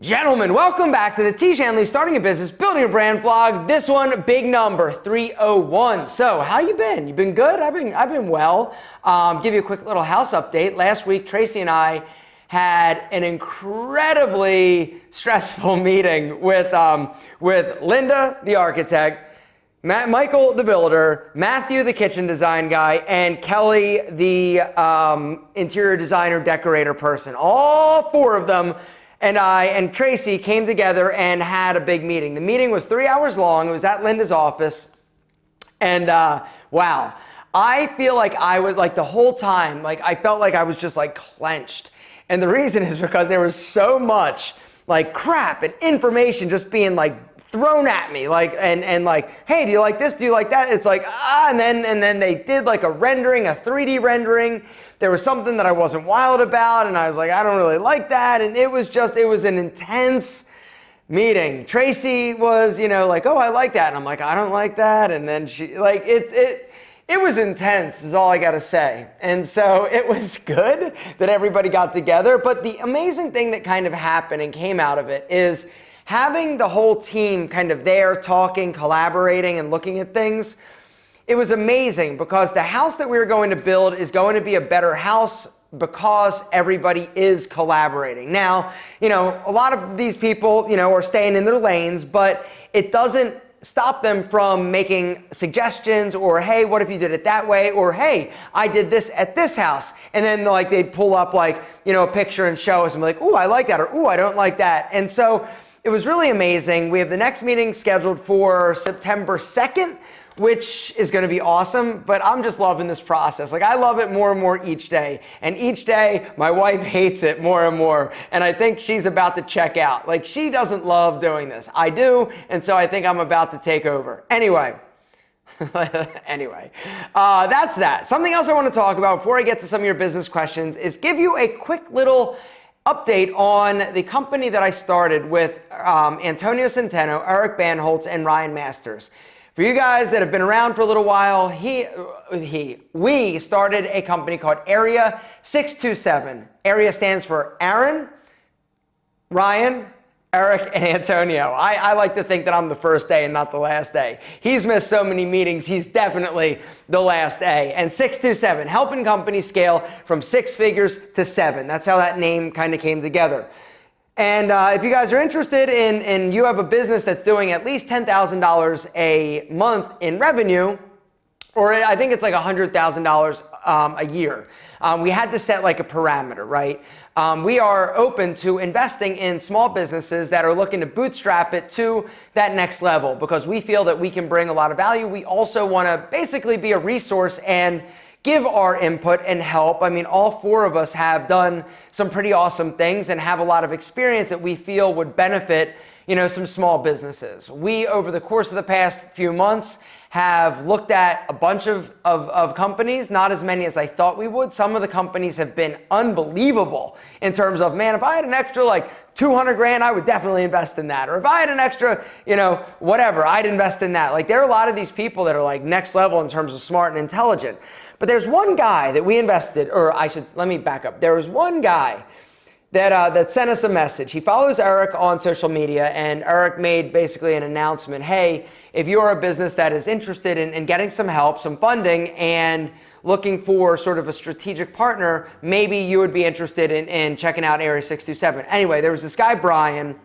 Gentlemen, welcome back to the Tiege Hanley Starting a Business, Building a Brand vlog. This one, big number, 301. So, how you been? You been good? I've been well. Give you a quick little house update. Last week, Tracy and I had an incredibly stressful meeting with Linda, the architect, Michael, the builder, Matthew, the kitchen design guy, and Kelly, the interior designer, decorator person. All four of them and I and Tracy came together and had a big meeting. The meeting was 3 hours long. It was at Linda's office. And wow, I feel like I was like the whole time, like I felt like I was just like clenched. And the reason is because there was so much like crap and information just being like thrown at me, like and like, hey, do you like this? Do you like that? It's like and then they did like a rendering, a 3D rendering. There was something that I wasn't wild about, and I was like, I don't really like that. And it was an intense meeting. Tracy was, like, oh, I like that, and I'm like, I don't like that. And then she like it was intense, is all I gotta say. And so it was good that everybody got together. But the amazing thing that kind of happened and came out of it is having the whole team kind of there talking, collaborating, and looking at things. It was amazing because the house that we were going to build is going to be a better house because everybody is collaborating. Now, a lot of these people, are staying in their lanes, but it doesn't stop them from making suggestions or, hey, what if you did it that way? Or, hey, I did this at this house. And then like they'd pull up like, a picture and show us and be like, ooh, I like that, or ooh, I don't like that. And so it was really amazing. We have the next meeting scheduled for September 2nd, which is going to be awesome, but I'm just loving this process. Like I love it more and more each day. And each day my wife hates it more and more. And I think she's about to check out. Like she doesn't love doing this. I do. And so I think I'm about to take over. Anyway, that's that. Something else I want to talk about before I get to some of your business questions is give you a quick little update on the company that I started with Antonio Centeno, Eric Banholtz, and Ryan Masters. For you guys that have been around for a little while, we started a company called Area 627. Area stands for Aaron, Ryan, Eric, and Antonio. I like to think that I'm the first day and not the last day. He's missed so many meetings, he's definitely the last day. And 627, helping companies scale from 6 figures to 7. That's how that name kind of came together. And if you guys are interested in you have a business that's doing at least $10,000 a month in revenue, or I think it's like $100,000 a year, we had to set like a parameter, right? We are open to investing in small businesses that are looking to bootstrap it to that next level because we feel that we can bring a lot of value. We also want to basically be a resource and give our input and help. I mean, all four of us have done some pretty awesome things and have a lot of experience that we feel would benefit, some small businesses. We, over the course of the past few months, have looked at a bunch of companies, not as many as I thought we would. Some of the companies have been unbelievable in terms of, man, if I had an extra like 200 grand, I would definitely invest in that. Or if I had an extra, whatever, I'd invest in that. Like there are a lot of these people that are like next level in terms of smart and intelligent. But there's one guy that we invested, let me back up. There was one guy that sent us a message. He follows Eric on social media, and Eric made basically an announcement. Hey, if you're a business that is interested in getting some help, some funding, and looking for sort of a strategic partner, maybe you would be interested in checking out Area 627. Anyway, there was this guy, Brian,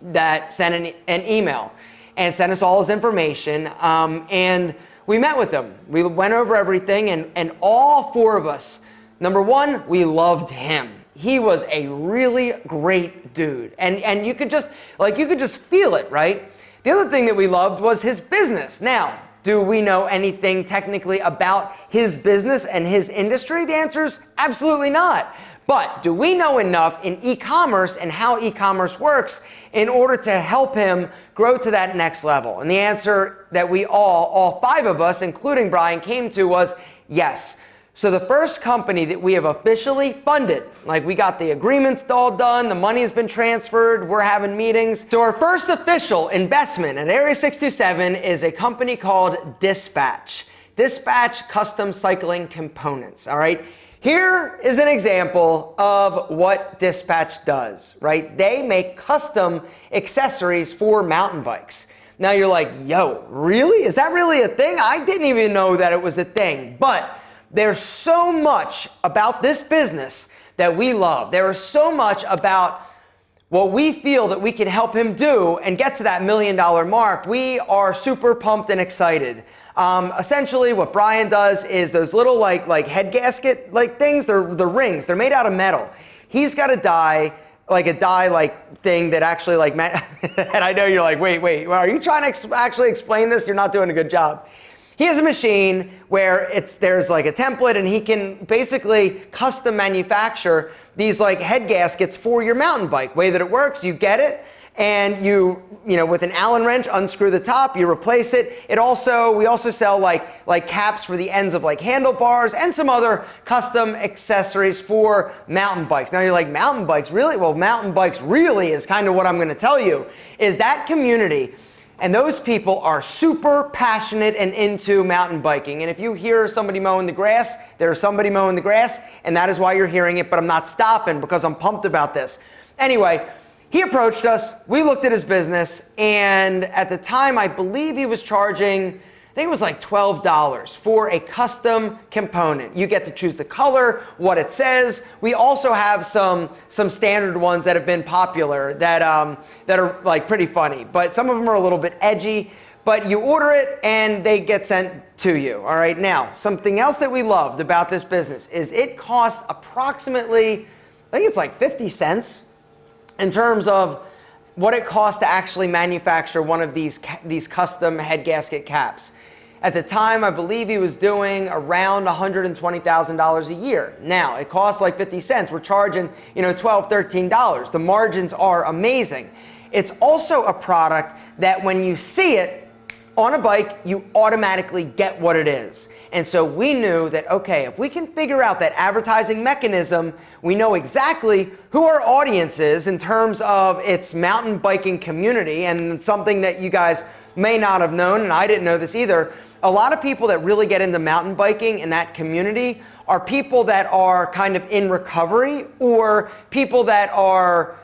that sent an email and sent us all his information, and we met with him. We went over everything, and all four of us, number one, we loved him. He was a really great dude. And you could just feel it, right? The other thing that we loved was his business. Now, do we know anything technically about his business and his industry? The answer is absolutely not. But do we know enough in e-commerce and how e-commerce works in order to help him grow to that next level? And the answer that we all 5 of us, including Brian, came to was yes. So the first company that we have officially funded, like we got the agreements all done, the money has been transferred, we're having meetings. So our first official investment at Area 627 is a company called Dispatch. Dispatch Custom Cycling Components, all right? Here is an example of what Dispatch does, right? They make custom accessories for mountain bikes. Now you're like, yo, really? Is that really a thing? I didn't even know that it was a thing. But there's so much about this business that we love. There is so much about what we feel that we can help him do and get to that $1 million mark. We are super pumped and excited. Essentially what Brian does is those little like head gasket like things, they're the rings, they're made out of metal. He's got a die thing that actually and I know you're like, wait, are you trying to actually explain this? You're not doing a good job. He has a machine where there's like a template and he can basically custom manufacture these like head gaskets for your mountain bike. Way that it works, you get it and you with an Allen wrench unscrew the top, you replace it. We also sell like caps for the ends of like handlebars and some other custom accessories for mountain bikes. Now you're like, mountain bikes, really? Well, mountain bikes really is kind of what I'm going to tell you is that community. And those people are super passionate and into mountain biking. And if you hear somebody mowing the grass, there's somebody mowing the grass, and that is why you're hearing it, but I'm not stopping because I'm pumped about this. Anyway, he approached us, we looked at his business, and at the time, I believe he was charging, I think it was like $12 for a custom component. You get to choose the color, what it says. We also have some standard ones that have been popular that are like pretty funny, but some of them are a little bit edgy. But you order it and they get sent to you. All right. Now, something else that we loved about this business is it costs approximately, I think it's like 50 cents in terms of what it costs to actually manufacture one of these custom head gasket caps. At the time, I believe he was doing around $120,000 a year. Now, it costs like 50 cents. We're charging, $12, $13. The margins are amazing. It's also a product that when you see it on a bike, you automatically get what it is. And so we knew that, okay, if we can figure out that advertising mechanism, we know exactly who our audience is in terms of its mountain biking community, and something that you guys may not have known, and I didn't know this either. A lot of people that really get into mountain biking in that community are people that are kind of in recovery, or people that are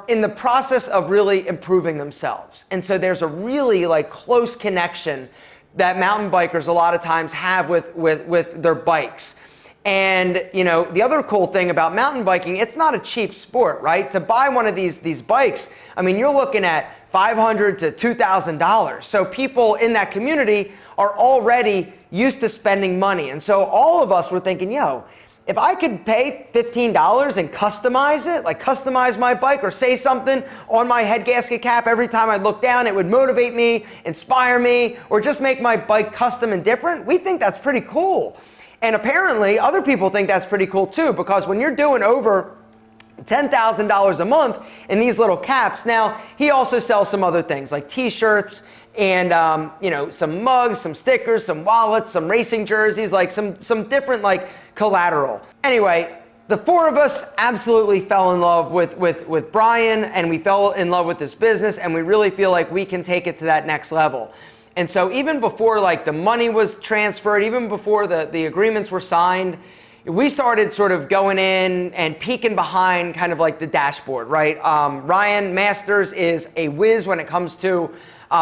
in the process of really improving themselves. And so there's a really close connection that mountain bikers a lot of times have with their bikes. And the other cool thing about mountain biking, it's not a cheap sport, right? To buy one of these bikes, I mean, you're looking at $500 to $2,000. So people in that community are already used to spending money. And so all of us were thinking, if I could pay $15 and customize it, like customize my bike or say something on my head gasket cap every time I look down, it would motivate me, inspire me, or just make my bike custom and different. We think that's pretty cool. And apparently other people think that's pretty cool too, because when you're doing over $10,000 a month in these little caps. Now, he also sells some other things like t-shirts and, some mugs, some stickers, some wallets, some racing jerseys, like some different collateral. Anyway, the four of us absolutely fell in love with Brian, and we fell in love with this business, and we really feel like we can take it to that next level. And so even before the money was transferred, even before the agreements were signed, we started sort of going in and peeking behind kind of the dashboard, right? Ryan Masters is a whiz when it comes to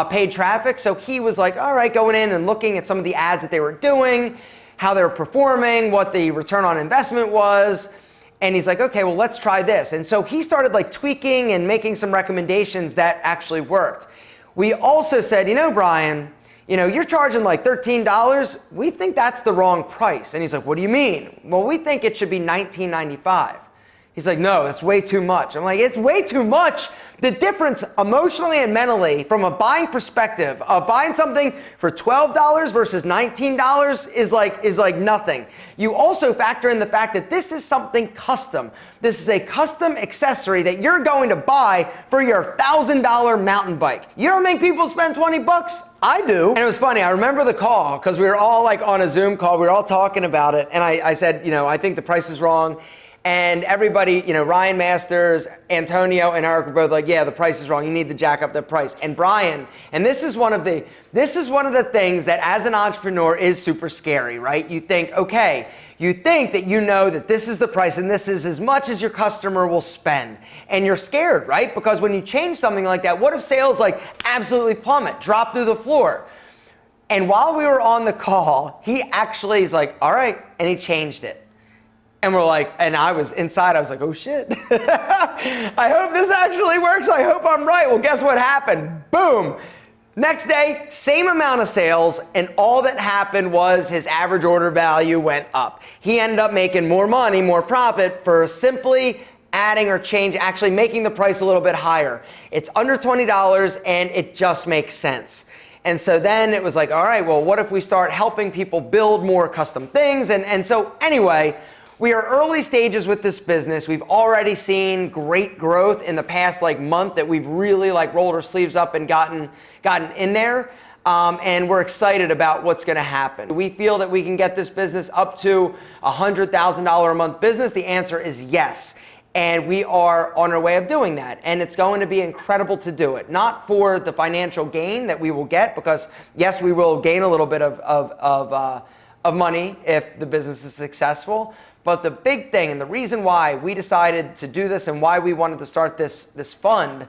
paid traffic. So he was all right, going in and looking at some of the ads that they were doing, how they were performing, what the return on investment was. And he's like, okay, well, let's try this. And so he started tweaking and making some recommendations that actually worked. We also said, Brian, you're charging $13. We think that's the wrong price. And he's like, what do you mean? Well, we think it should be $19.95. He's like, no, that's way too much. I'm like, it's way too much. The difference emotionally and mentally from a buying perspective of buying something for $12 versus $19 is like nothing. You also factor in the fact that this is something custom. This is a custom accessory that you're going to buy for your $1,000 mountain bike. You don't think people spend 20 bucks? I do. And it was funny. I remember the call because we were all on a Zoom call. We were all talking about it. And I said, I think the price is wrong. And everybody, Ryan Masters, Antonio, and Eric were both like, yeah, the price is wrong. You need to jack up the price. And Brian, and this is one of the things that as an entrepreneur is super scary, right? You think, okay, you think that you know that this is the price and this is as much as your customer will spend. And you're scared, right? Because when you change something like that, what if sales absolutely plummet, drop through the floor? And while we were on the call, he actually is like, all right, and he changed it. And we're like, and I was inside, I was like, oh shit. I hope this actually works. I hope I'm right. Well, guess what happened? Boom. Next day, same amount of sales, and all that happened was his average order value went up. He ended up making more money, more profit for simply adding or actually making the price a little bit higher. It's under $20 and it just makes sense. And so then it was like, all right, well, what if we start helping people build more custom things? And so anyway, we are early stages with this business. We've already seen great growth in the past month that we've really rolled our sleeves up and gotten in there. And we're excited about what's going to happen. We feel that we can get this business up to $100,000 a month business. The answer is yes. And we are on our way of doing that. And it's going to be incredible to do it. Not for the financial gain that we will get, because yes, we will gain a little bit of money if the business is successful. But the big thing and the reason why we decided to do this and why we wanted to start this fund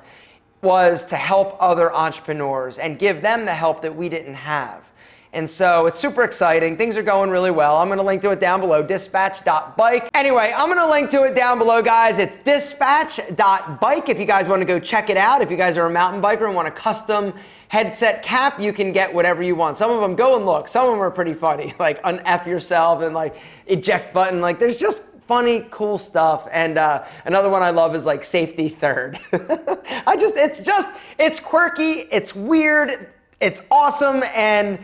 was to help other entrepreneurs and give them the help that we didn't have. And so it's super exciting. Things are going really well. I'm going to link to it down below, dispatch.bike. Anyway, I'm going to link to it down below, guys. It's dispatch.bike if you guys want to go check it out. If you guys are a mountain biker and want a custom headset cap, you can get whatever you want. Some of them, go and look. Some of them are pretty funny, like un-F yourself and eject button. There's just funny, cool stuff. And another one I love is safety third. It's quirky, it's weird, it's awesome, and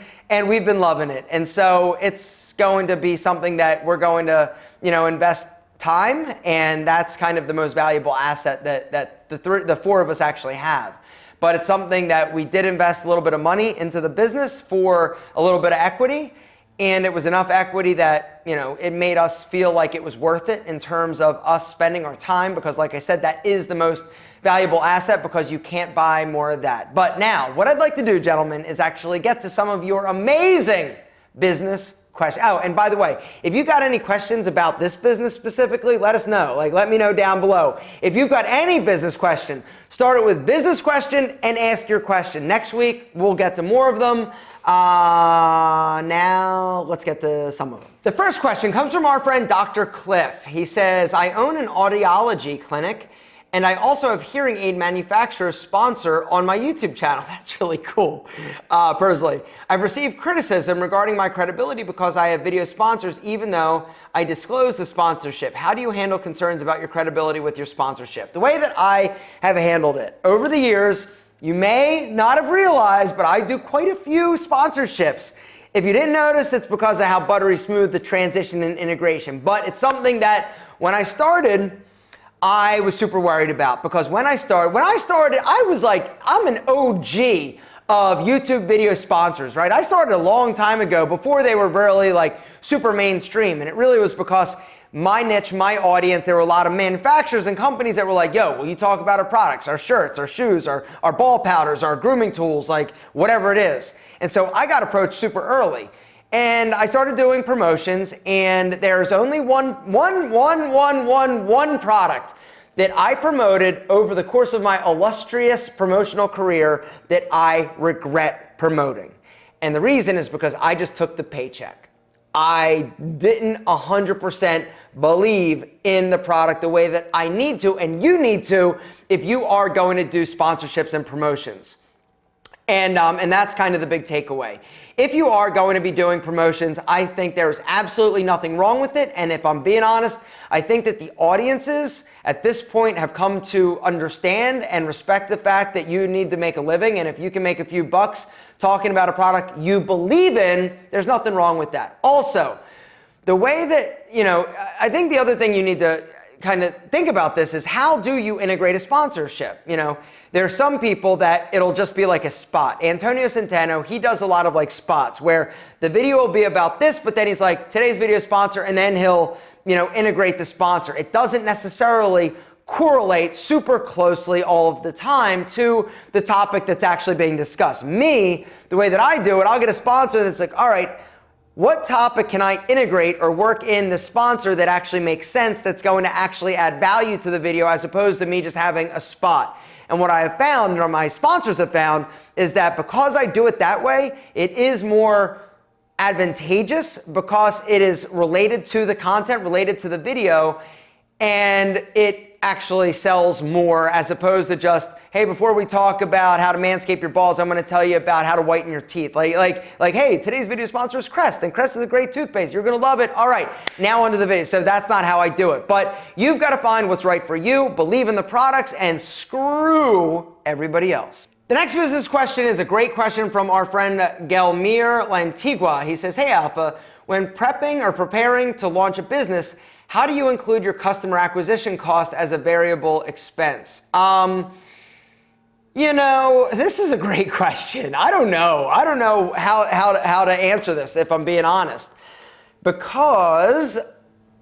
we've been loving it. And so it's going to be something that we're going to, invest time, and that's kind of the most valuable asset that the four of us actually have. But it's something that we did invest a little bit of money into the business for a little bit of equity. And it was enough equity that, it made us feel like it was worth it in terms of us spending our time, because like I said, that is the most valuable asset, because you can't buy more of that. But now, what I'd like to do, gentlemen, is actually get to some of your amazing business questions. Oh, and by the way, if you got any questions about this business specifically, let us know. Let me know down below. If you've got any business question, start it with business question and ask your question. Next week, we'll get to more of them. Now let's get to some of them. The first question comes from our friend Dr. Cliff. He says, I own an audiology clinic, and I also have hearing aid manufacturers sponsor on my YouTube channel. That's really cool. Personally, I've received criticism regarding my credibility because I have video sponsors, even though I disclose the sponsorship. How do you handle concerns about your credibility with your sponsorship? The way that I have handled it over the years, you may not have realized, but I do quite a few sponsorships. If you didn't notice, it's because of how buttery smooth the transition and integration. But it's something that when I started, I was super worried about, because when I started, I was I'm an OG of YouTube video sponsors, right? I started a long time ago, before they were really super mainstream. And it really was because my niche, my audience, there were a lot of manufacturers and companies that were like, yo, will you talk about our products, our shirts, our shoes, our ball powders, our grooming tools, whatever it is. And so I got approached super early. And I started doing promotions, and there's only one product that I promoted over the course of my illustrious promotional career that I regret promoting. And the reason is because I just took the paycheck. I didn't 100% believe in the product the way that I need to, and you need to, if you are going to do sponsorships and promotions. And that's kind of the big takeaway. If you are going to be doing promotions, I think there's absolutely nothing wrong with it. And if I'm being honest, I think that the audiences at this point have come to understand and respect the fact that you need to make a living. And if you can make a few bucks talking about a product you believe in, there's nothing wrong with that. Also, the way that, I think the other thing you need to kind of think about this is, how do you integrate a sponsorship? There are some people that it'll just be like a spot. Antonio Centeno, he does a lot of spots where the video will be about this, but then he's like, today's video sponsor, and then he'll integrate the sponsor. It doesn't necessarily correlate super closely all of the time to the topic that's actually being discussed. Me, the way that I do it, I'll get a sponsor that's like, all right, what topic can I integrate or work in the sponsor that actually makes sense, that's going to actually add value to the video, as opposed to me just having a spot. And what I have found, or my sponsors have found, is that because I do it that way, it is more advantageous because it is related to the content, related to the video, and it actually sells more, as opposed to just, hey, before we talk about how to manscape your balls, I'm going to tell you about how to whiten your teeth. Like, hey, today's video sponsor is Crest, and Crest is a great toothpaste. You're going to love it. All right, now onto the video. So that's not how I do it. But you've got to find what's right for you, believe in the products, and screw everybody else. The next business question is a great question from our friend Gelmir Lantigua. He says, hey, Alpha, when prepping or preparing to launch a business, how do you include your customer acquisition cost as a variable expense? This is a great question. I don't know how to answer this, if I'm being honest, because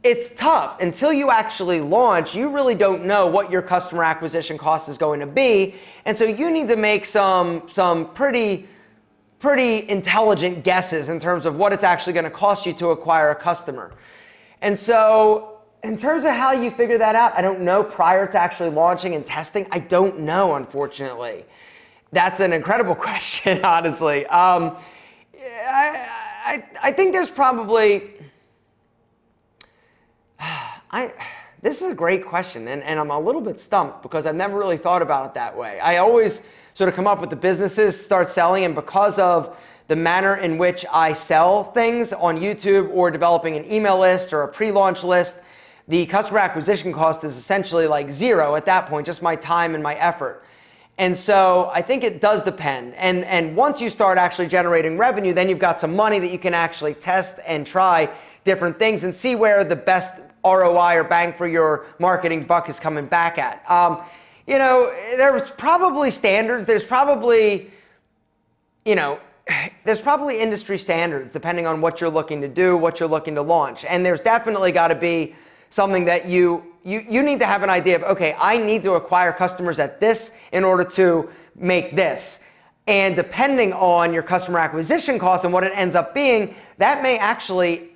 it's tough. Until you actually launch, you really don't know what your customer acquisition cost is going to be. And so you need to make some pretty intelligent guesses in terms of what it's actually going to cost you to acquire a customer. And so in terms of how you figure that out, I don't know. Prior to actually launching and testing, I don't know, unfortunately. That's an incredible question, honestly. I think there's probably, this is a great question, and I'm a little bit stumped because I've never really thought about it that way. I always sort of come up with the businesses, start selling, and because of the manner in which I sell things on YouTube or developing an email list or a pre-launch list, the customer acquisition cost is essentially like zero at that point, just my time and my effort. And so I think it does depend. And once you start actually generating revenue, then you've got some money that you can actually test and try different things and see where the best ROI or bang for your marketing buck is coming back at. There's probably standards. There's probably industry standards depending on what you're looking to do, what you're looking to launch. And there's definitely got to be something that you need to have an idea of, okay, I need to acquire customers at this in order to make this. And depending on your customer acquisition cost and what it ends up being, that may actually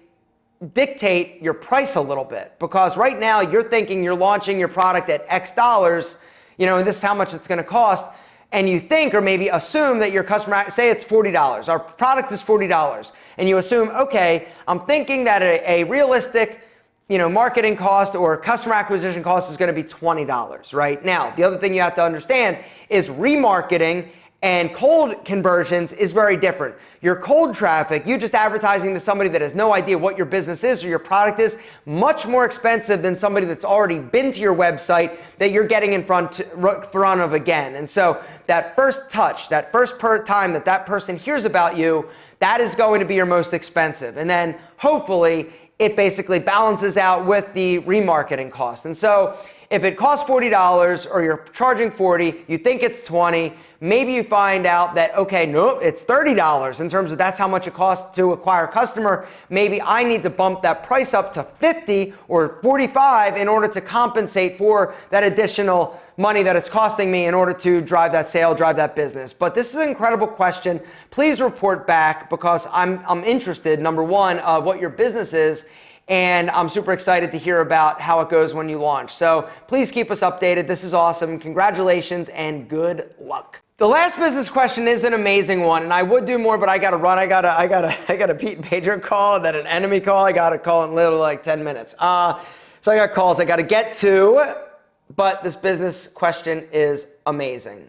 dictate your price a little bit. Because right now you're thinking you're launching your product at X dollars, and this is how much it's going to cost. And you think, or maybe assume, that your customer, say it's $40, our product is $40, and you assume, okay, I'm thinking that a realistic, marketing cost or customer acquisition cost is going to be $20, right? Now, the other thing you have to understand is remarketing and cold conversions is very different. Your cold traffic, you just advertising to somebody that has no idea what your business is or your product is, much more expensive than somebody that's already been to your website that you're getting in front of again. And so that first touch, that first time that person hears about you, that is going to be your most expensive. And then hopefully it basically balances out with the remarketing cost. And so if it costs $40 or you're charging $40, you think it's $20, maybe you find out that, okay, nope, it's $30 in terms of that's how much it costs to acquire a customer. Maybe I need to bump that price up to $50 or $45 in order to compensate for that additional money that it's costing me in order to drive that sale, drive that business. But this is an incredible question. Please report back because I'm interested, number one, of what your business is. And I'm super excited to hear about how it goes when you launch. So please keep us updated. This is awesome. Congratulations and good luck. The last business question is an amazing one, and I would do more, but I gotta run. I got a Pete Major call and then an enemy call. I got a call in literally like 10 minutes. So I got calls I gotta get to, but this business question is amazing.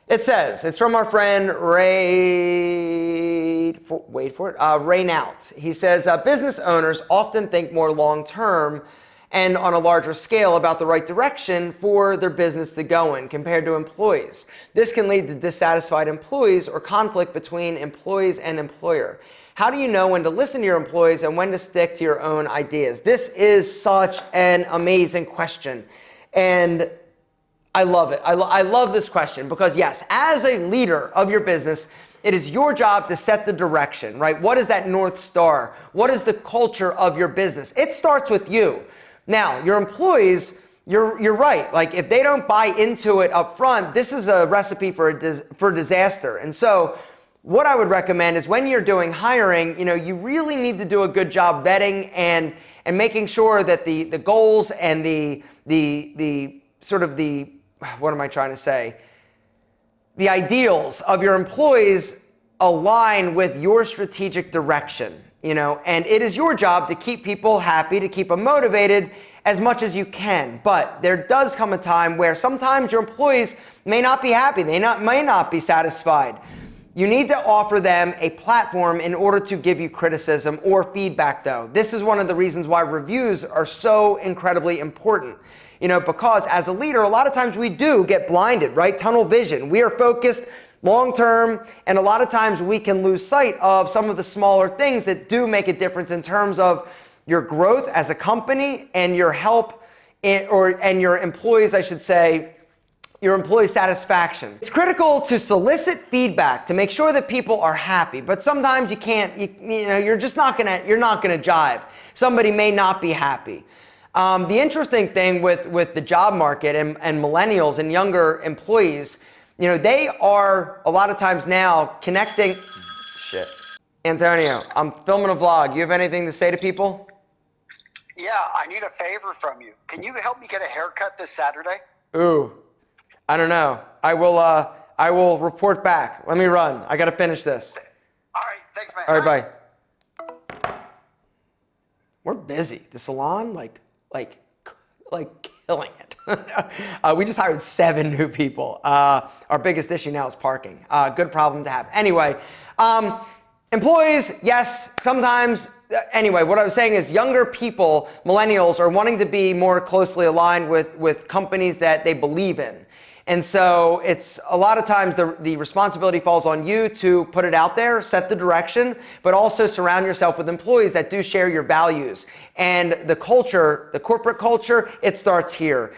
It says, it's from our friend Ray, Ray Nout. He says, business owners often think more long-term and on a larger scale about the right direction for their business to go in compared to employees. This can lead to dissatisfied employees or conflict between employees and employer. How do you know when to listen to your employees and when to stick to your own ideas? This is such an amazing question. And I love it. I love this question because yes, as a leader of your business, It is your job to set the direction, right? What is that North Star? What is the culture of your business? It starts with you. Now, your employees, you're right. Like if they don't buy into it up front, this is a recipe for disaster. And so what I would recommend is when you're doing hiring, you really need to do a good job vetting and making sure that the goals and the what am I trying to say? The ideals of your employees align with your strategic direction, and it is your job to keep people happy, to keep them motivated as much as you can. But there does come a time where sometimes your employees may not be happy, may not be satisfied. You need to offer them a platform in order to give you criticism or feedback though. This is one of the reasons why reviews are so incredibly important. Because as a leader, a lot of times we do get blinded, right? Tunnel vision. We are focused long term, and a lot of times we can lose sight of some of the smaller things that do make a difference in terms of your growth as a company and your help and your employees, I should say, your employee satisfaction. It's critical to solicit feedback to make sure that people are happy, but sometimes you can't, you're not gonna jive. Somebody may not be happy. The interesting thing with the job market and millennials and younger employees, they are a lot of times now connecting. Shit. Antonio, I'm filming a vlog. You have anything to say to people? Yeah, I need a favor from you. Can you help me get a haircut this Saturday? Ooh, I don't know. I will report back. Let me run. I got to finish this. All right, thanks, man. All right, bye. We're busy. The salon, like killing it. We just hired 7 new people. Our biggest issue now is parking. Good problem to have. Anyway, employees, yes, sometimes. Anyway, what I was saying is younger people, millennials, are wanting to be more closely aligned with companies that they believe in. And so it's a lot of times the responsibility falls on you to put it out there, set the direction, but also surround yourself with employees that do share your values. And the culture, the corporate culture, it starts here.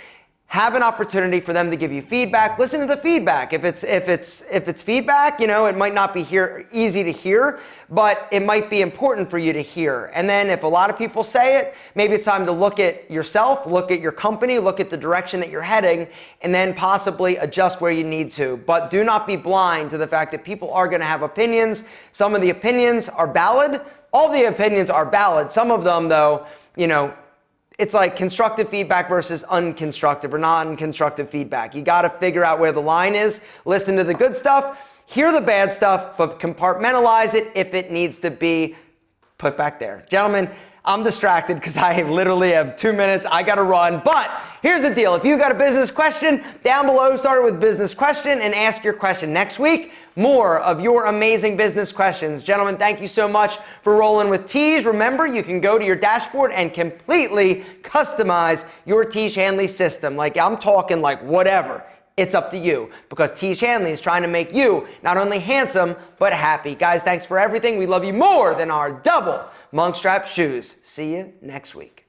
Have an opportunity for them to give you feedback. Listen to the feedback. If it's feedback, it might not be easy to hear, but it might be important for you to hear. And then if a lot of people say it, maybe it's time to look at yourself, look at your company, look at the direction that you're heading, and then possibly adjust where you need to. But do not be blind to the fact that people are going to have opinions. Some of the opinions are valid. All the opinions are valid. Some of them, though, it's like constructive feedback versus unconstructive or non-constructive feedback. You got to figure out where the line is, listen to the good stuff, hear the bad stuff, but compartmentalize it if it needs to be put back there. Gentlemen, I'm distracted because I literally have 2 minutes. I got to run. But here's the deal. If you got a business question, down below, start with business question and ask your question. Next week, more of your amazing business questions. Gentlemen, thank you so much for rolling with Tiege. Remember, you can go to your dashboard and completely customize your Tiege Hanley system. I'm talking whatever. It's up to you because Tiege Hanley is trying to make you not only handsome, but happy. Guys, thanks for everything. We love you more than our double monkstrap shoes. See you next week.